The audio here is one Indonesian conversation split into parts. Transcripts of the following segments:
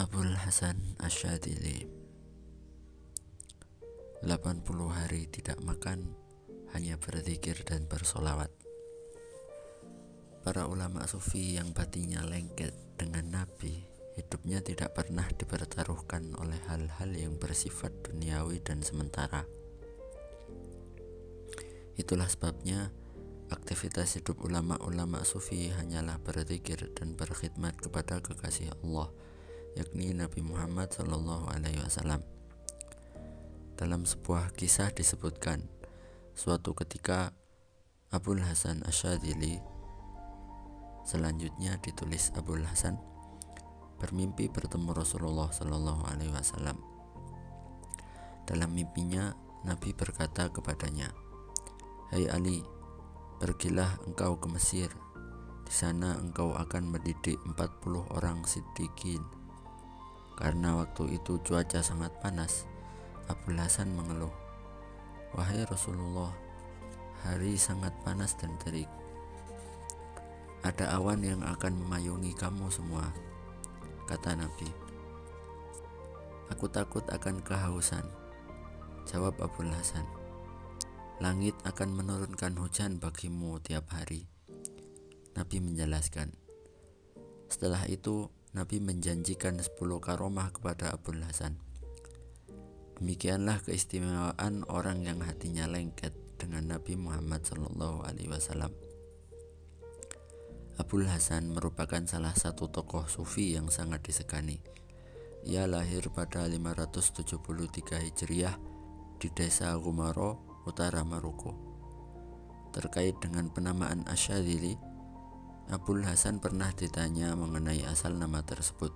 Abul Hasan Asyadzili. 80 hari tidak makan, hanya berzikir dan bersolawat. Para ulama sufi yang batinnya lengket dengan Nabi, hidupnya tidak pernah dipertaruhkan oleh hal-hal yang bersifat duniawi dan sementara. Itulah sebabnya aktivitas hidup ulama-ulama sufi hanyalah berzikir dan berkhidmat kepada kekasih Allah, yakni Nabi Muhammad SAW. Dalam sebuah kisah disebutkan, suatu ketika Abul Hasan Asyadzili, selanjutnya ditulis Abul Hasan, bermimpi bertemu Rasulullah SAW. Dalam mimpinya, Nabi berkata kepadanya, "Hai Ali, pergilah engkau ke Mesir. Di sana engkau akan mendidik 40 orang siddiqin." Karena waktu itu cuaca sangat panas, Abul Hasan mengeluh, "Wahai Rasulullah, hari sangat panas dan terik. Ada awan yang akan memayungi kamu semua." Kata Nabi, "Aku takut akan kehausan." Jawab Abul Hasan, "Langit akan menurunkan hujan bagimu tiap hari." Nabi menjelaskan. Setelah itu Nabi menjanjikan 10 karomah kepada Abul Hasan. Demikianlah keistimewaan orang yang hatinya lengket dengan Nabi Muhammad SAW. Abul Hasan merupakan salah satu tokoh sufi yang sangat disegani. Ia lahir pada 573 Hijriah di desa Gumaro, utara Maroko. Terkait dengan penamaan Asyadzili, Abul Hasan pernah ditanya mengenai asal nama tersebut,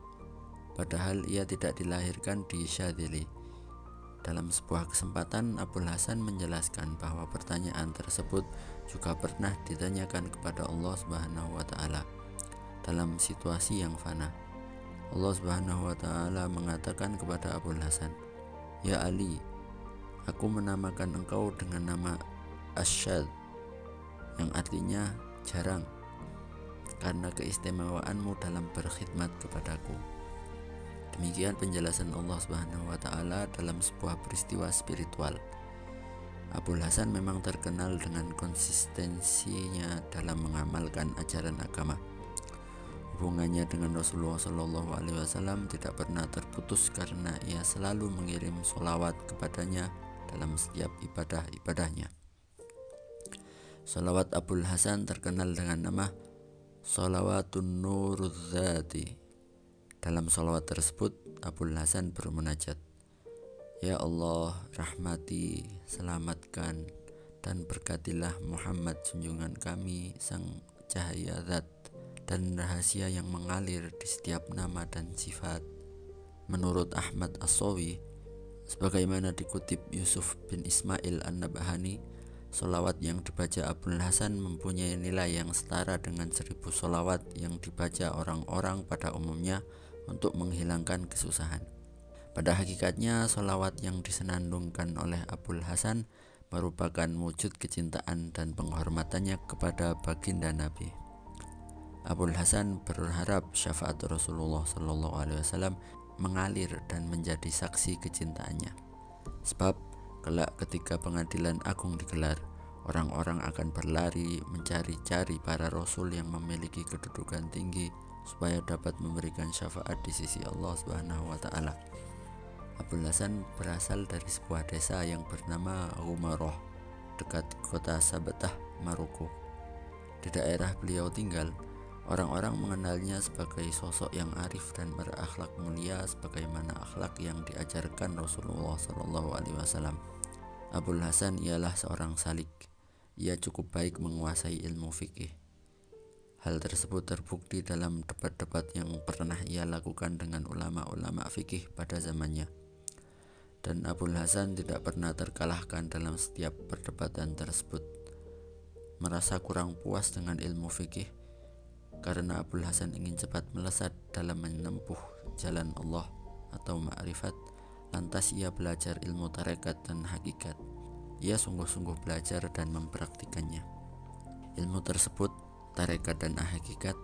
padahal ia tidak dilahirkan di Syadzili. Dalam sebuah kesempatan, Abul Hasan menjelaskan bahwa pertanyaan tersebut juga pernah ditanyakan kepada Allah Subhanahu wa Ta'ala dalam situasi yang fana. Allah Subhanahu wa Ta'ala mengatakan kepada Abul Hasan, "Ya Ali, aku menamakan engkau dengan nama Asyad, yang artinya jarang, karena keistimewaanmu dalam berkhidmat kepadaku." Demikian penjelasan Allah Subhanahu wa Ta'ala dalam sebuah peristiwa spiritual. Abul Hasan memang terkenal dengan konsistensinya dalam mengamalkan ajaran agama. Hubungannya dengan Rasulullah SAW tidak pernah terputus karena ia selalu mengirim sholawat kepadanya dalam setiap ibadah-ibadahnya. Sholawat Abul Hasan terkenal dengan nama Sholawatun Nurudzati. Dalam sholawat tersebut, Abul Hasan bermunajat, "Ya Allah, rahmati, selamatkan, dan berkatilah Muhammad junjungan kami, sang cahaya zat dan rahasia yang mengalir di setiap nama dan sifat." Menurut Ahmad As-Sawi, sebagaimana dikutip Yusuf bin Ismail An-Nabhani, sholawat yang dibaca Abul Hasan mempunyai nilai yang setara dengan 1000 sholawat yang dibaca orang-orang pada umumnya untuk menghilangkan kesusahan. Pada hakikatnya, sholawat yang disenandungkan oleh Abul Hasan merupakan wujud kecintaan dan penghormatannya kepada baginda Nabi. Abul Hasan berharap syafaat Rasulullah SAW mengalir dan menjadi saksi kecintaannya. Sebab kelak ketika pengadilan agung digelar, orang-orang akan berlari mencari-cari para rasul yang memiliki kedudukan tinggi supaya dapat memberikan syafaat di sisi Allah Subhanahu wa Ta'ala. Abul Hasan berasal dari sebuah desa yang bernama Gumaroh, dekat kota Sabatah, Maroko. Di daerah beliau tinggal, orang-orang mengenalnya sebagai sosok yang arif dan berakhlak mulia sebagaimana akhlak yang diajarkan Rasulullah SAW. Abul Hasan ialah seorang salik. Ia cukup baik menguasai ilmu fikih. Hal tersebut terbukti dalam debat-debat yang pernah ia lakukan dengan ulama-ulama fikih pada zamannya. Dan Abul Hasan tidak pernah terkalahkan dalam setiap perdebatan tersebut. Merasa kurang puas dengan ilmu fikih, karena Abul Hasan ingin cepat melesat dalam menempuh jalan Allah atau ma'rifat, lantas ia belajar ilmu tarekat dan hakikat. Ia sungguh-sungguh belajar dan mempraktikannya. Ilmu tersebut, tarekat dan hakikat,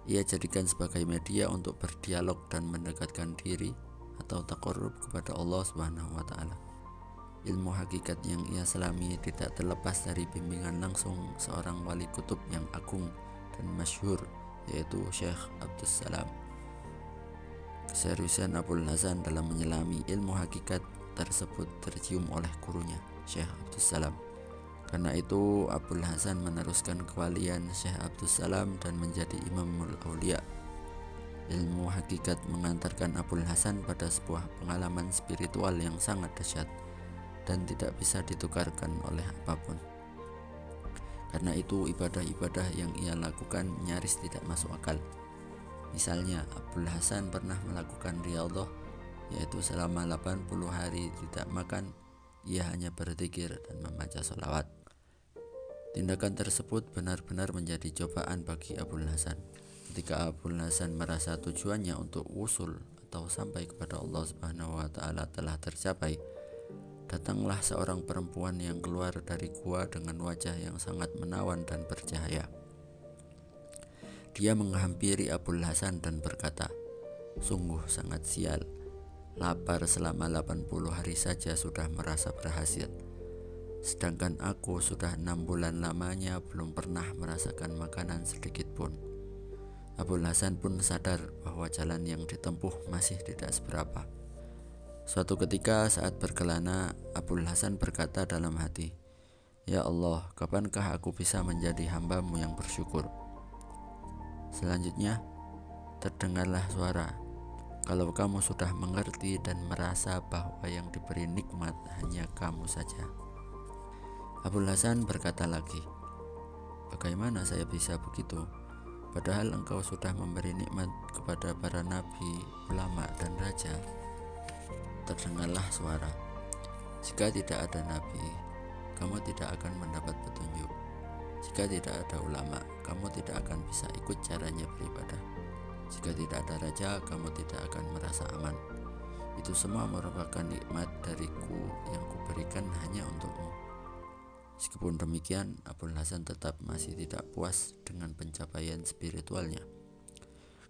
ia jadikan sebagai media untuk berdialog dan mendekatkan diri atau taqarrub kepada Allah Subhanahu wa taala. Ilmu hakikat yang ia selami tidak terlepas dari bimbingan langsung seorang wali kutub yang agung dan masyhur, yaitu Syekh Abdus Salam. Keseriusan Abul Hasan dalam menyelami ilmu hakikat tersebut tercium oleh gurunya, Syekh Abdus Salam. Karena itu Abul Hasan meneruskan kewalian Syekh Abdus Salam dan menjadi Imamul Aulia. Ilmu hakikat mengantarkan Abul Hasan pada sebuah pengalaman spiritual yang sangat dahsyat dan tidak bisa ditukarkan oleh apapun. Karena itu ibadah-ibadah yang ia lakukan nyaris tidak masuk akal. Misalnya Abul Hasan pernah melakukan riyadhah, yaitu selama 80 hari tidak makan, ia hanya berzikir dan membaca sholawat. Tindakan tersebut benar-benar menjadi cobaan bagi Abul Hasan. Ketika Abul Hasan merasa tujuannya untuk usul atau sampai kepada Allah Subhanahu wa taala telah tercapai, datanglah seorang perempuan yang keluar dari gua dengan wajah yang sangat menawan dan bercahaya. Dia menghampiri Abul Hasan dan berkata, "Sungguh sangat sial, lapar selama 80 hari saja sudah merasa berhasil. Sedangkan aku sudah 6 bulan lamanya belum pernah merasakan makanan sedikit pun." Abul Hasan pun sadar bahwa jalan yang ditempuh masih tidak seberapa. Suatu ketika saat berkelana, Abul Hasan berkata dalam hati, "Ya Allah, kapankah aku bisa menjadi hamba-Mu yang bersyukur?" Selanjutnya, terdengarlah suara, "Kalau kamu sudah mengerti dan merasa bahwa yang diberi nikmat hanya kamu saja." Abul Hasan berkata lagi, "Bagaimana saya bisa begitu? Padahal engkau sudah memberi nikmat kepada para nabi, ulama, dan raja." Terdengarlah suara, "Jika tidak ada nabi, kamu tidak akan mendapat petunjuk. Jika tidak ada ulama, kamu tidak akan bisa ikut caranya beribadah. Jika tidak ada raja, kamu tidak akan merasa aman. Itu semua merupakan nikmat dariku yang kuberikan hanya untukmu." Meskipun demikian, Abul Hasan tetap masih tidak puas dengan pencapaian spiritualnya.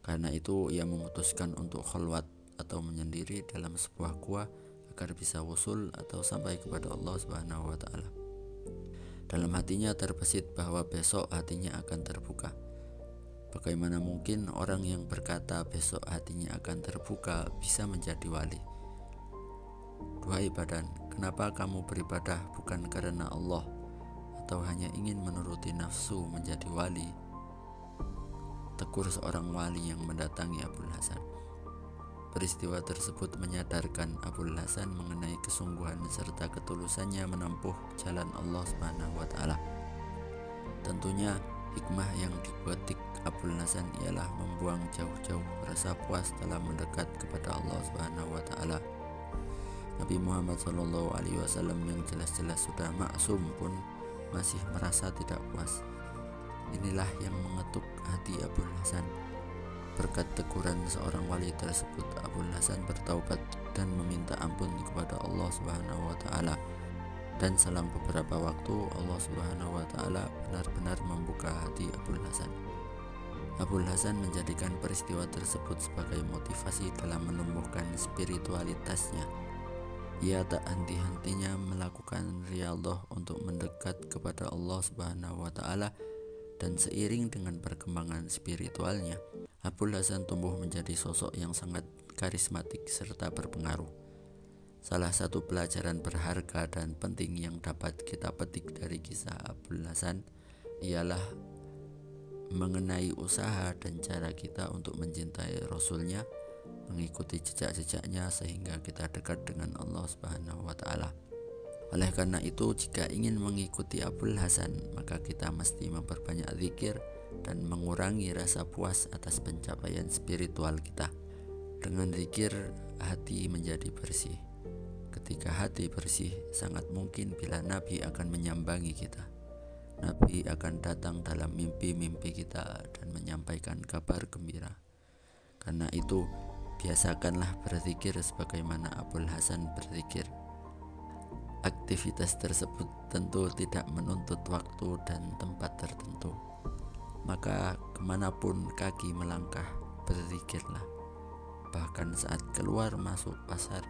Karena itu ia memutuskan untuk khalwat atau menyendiri dalam sebuah gua agar bisa wusul atau sampai kepada Allah Subhanahu wa taala. Dalam hatinya terbesit bahwa besok hatinya akan terbuka. Bagaimana mungkin orang yang berkata besok hatinya akan terbuka bisa menjadi wali? "Duhai badan, kenapa kamu beribadah bukan karena Allah atau hanya ingin menuruti nafsu menjadi wali?" Tegur seorang wali yang mendatangi Abul Hasan. Peristiwa tersebut menyadarkan Abul Hasan mengenai kesungguhan serta ketulusannya menempuh jalan Allah Subhanahu wa taala. Tentunya hikmah yang dipetik Abul Hasan ialah membuang jauh-jauh rasa puas dalam mendekat kepada Allah Subhanahu wa taala. Nabi Muhammad SAW yang jelas-jelas sudah maksum pun masih merasa tidak puas. Inilah yang mengetuk hati Abul Hasan. Berkat teguran seorang wali tersebut, Abul Hasan bertaubat dan meminta ampun kepada Allah Subhanahu wa taala. Dan selang beberapa waktu Allah Subhanahu wa taala benar-benar membuka hati Abul Hasan. Abul Hasan menjadikan peristiwa tersebut sebagai motivasi dalam menumbuhkan spiritualitasnya. Ia tak henti-hentinya melakukan riyadhah untuk mendekat kepada Allah Subhanahu wa taala, dan seiring dengan perkembangan spiritualnya, Abul Hasan tumbuh menjadi sosok yang sangat karismatik serta berpengaruh. Salah satu pelajaran berharga dan penting yang dapat kita petik dari kisah Abul Hasan ialah mengenai usaha dan cara kita untuk mencintai Rasulnya, mengikuti jejak-jejaknya sehingga kita dekat dengan Allah Subhanahu wa taala. Oleh karena itu, jika ingin mengikuti Abul Hasan, maka kita mesti memperbanyak zikir dan mengurangi rasa puas atas pencapaian spiritual kita. Dengan zikir, hati menjadi bersih. Ketika hati bersih, sangat mungkin bila Nabi akan menyambangi kita. Nabi akan datang dalam mimpi-mimpi kita dan menyampaikan kabar gembira. Karena itu, biasakanlah berzikir sebagaimana Abul Hasan berzikir. Aktivitas tersebut tentu tidak menuntut waktu dan tempat tertentu. maka kemanapun kaki melangkah, berzikirlah. Bahkan saat keluar masuk pasar,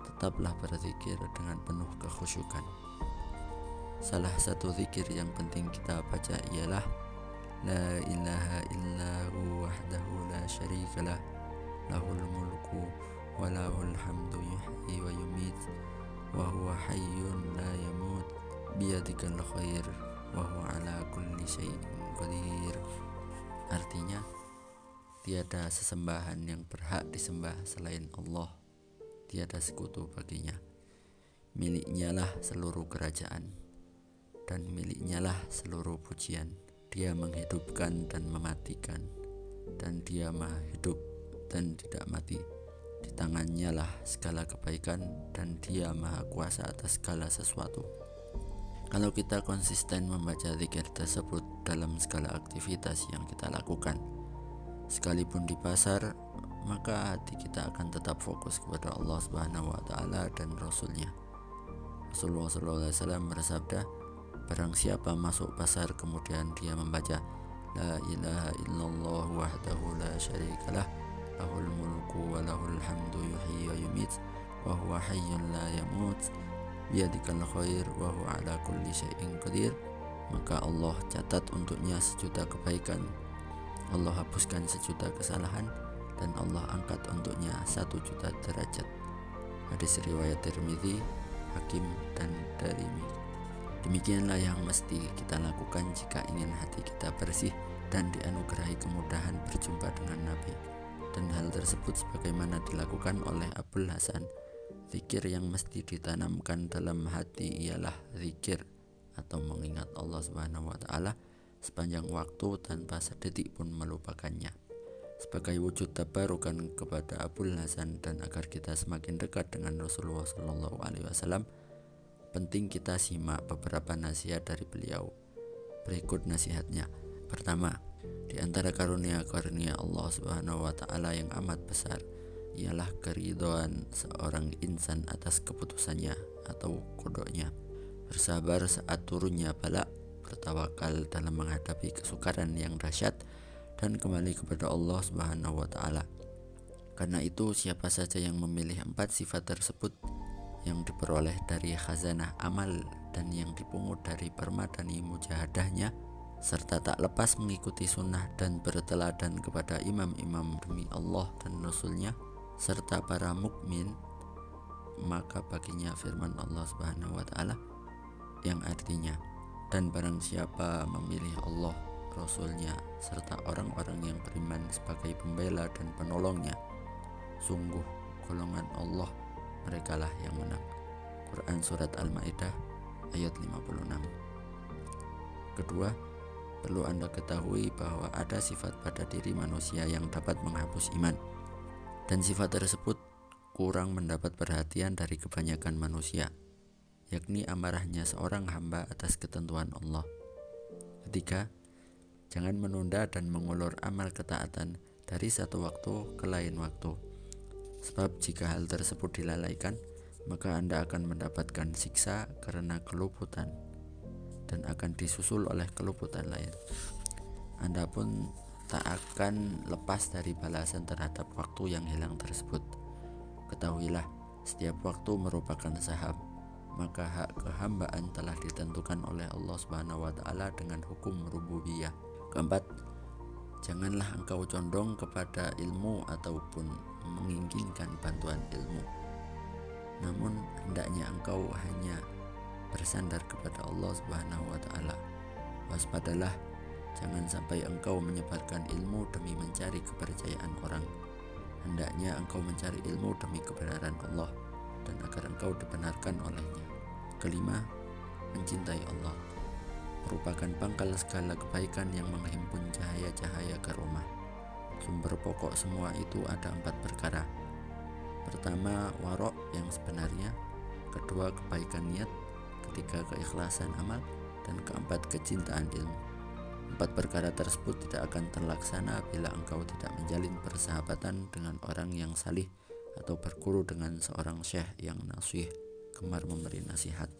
tetaplah berzikir dengan penuh kekhusyukan. Salah satu zikir yang penting kita baca ialah La ilaha illahu wahdahu la syarikalah, lahul mulku wa lahul hamdu yuhyi wa yumit, wa huwa hayyun la yamut, biyadikal khair, wa huwa ala kulli syai'in qadir. Artinya, tiada sesembahan yang berhak disembah selain Allah, tiada sekutu baginya. Miliknya lah seluruh kerajaan, dan miliknya lah seluruh pujian. Dia menghidupkan dan mematikan, dan dia maha hidup dan tidak mati. Di tangannya lah segala kebaikan, dan dia maha kuasa atas segala sesuatu. Kalau kita konsisten membaca zikir tersebut dalam segala aktivitas yang kita lakukan, sekalipun di pasar, maka hati kita akan tetap fokus kepada Allah Subhanahu wa Ta'ala dan Rasul-Nya. Rasulullah SAW bersabda, barang siapa masuk pasar kemudian dia membaca La ilaha illallah wahdahu la syarikalah, lahul mulku wa lahul hamdu yuhyi wa yumit, wa huwa hayyun la yamut, biyadikal khair, wa huwa ala kulli syai'in qadir, maka Allah catat untuknya 1.000.000 kebaikan, Allah hapuskan 1.000.000 kesalahan, dan Allah angkat untuknya 1.000.000 derajat. Hadis riwayat Tirmidzi, Hakim, dan Darimi. Demikianlah yang mesti kita lakukan jika ingin hati kita bersih dan dianugerahi kemudahan berjumpa dengan Nabi. Dan hal tersebut sebagaimana dilakukan oleh Abul Hasan, zikir yang mesti ditanamkan dalam hati ialah zikir atau mengingat Allah Subhanahu wa Ta'ala sepanjang waktu tanpa sedetik pun melupakannya. Sebagai wujud tabarukan kepada Abul Hasan dan agar kita semakin dekat dengan Rasulullah SAW, penting kita simak beberapa nasihat dari beliau. Berikut nasihatnya. Pertama, di antara karunia-karunia Allah Subhanahu wa Ta'ala yang amat besar ialah keridhaan seorang insan atas keputusannya atau qadanya, bersabar saat turunnya bala, bertawakal dalam menghadapi kesukaran yang dahsyat, dan kembali kepada Allah Subhanahu wa Ta'ala. Karena itu, siapa saja yang memilih 4 sifat tersebut yang diperoleh dari khazanah amal dan yang dipungut dari permadani mujahadahnya, serta tak lepas mengikuti sunnah dan berteladan kepada imam-imam demi Allah dan Rasul-Nya serta para mukmin, maka baginya firman Allah Subhanahu wa Ta'ala yang artinya, dan barang siapa memilih Allah, Rasul-Nya serta orang-orang yang beriman sebagai pembela dan penolongnya, sungguh golongan Allah merekalah yang menang. Quran Surat Al-Ma'idah ayat 56. Kedua, perlu Anda ketahui bahwa ada sifat pada diri manusia yang dapat menghapus iman, dan sifat tersebut kurang mendapat perhatian dari kebanyakan manusia, yakni amarahnya seorang hamba atas ketentuan Allah. Ketiga, jangan menunda dan mengulur amal ketaatan dari satu waktu ke lain waktu, sebab jika hal tersebut dilalaikan, maka Anda akan mendapatkan siksa karena keluputan dan akan disusul oleh keluputan lain. Anda pun tak akan lepas dari balasan terhadap waktu yang hilang tersebut. Ketahuilah, setiap waktu merupakan saham, maka hak kehambaan telah ditentukan oleh Allah Subhanahu wa Ta'ala dengan hukum rububiyah. Keempat, janganlah engkau condong kepada ilmu ataupun menginginkan bantuan ilmu, namun hendaknya engkau hanya bersandar kepada Allah Subhanahu wa Ta'ala. Waspadalah, jangan sampai engkau menyebarkan ilmu demi mencari kepercayaan orang. Hendaknya engkau mencari ilmu demi kebenaran Allah dan agar engkau dibenarkan olehnya. Kelima, mencintai Allah merupakan pangkal segala kebaikan yang menghimpun cahaya-cahaya karomah. Sumber pokok semua itu ada 4 perkara. Pertama, warok yang sebenarnya. Kedua, kebaikan niat. Ketiga, keikhlasan amal. Dan keempat, kecintaan ilmu. 4 perkara tersebut tidak akan terlaksana bila engkau tidak menjalin persahabatan dengan orang yang salih atau berguru dengan seorang syekh yang nasiih, gemar memberi nasihat.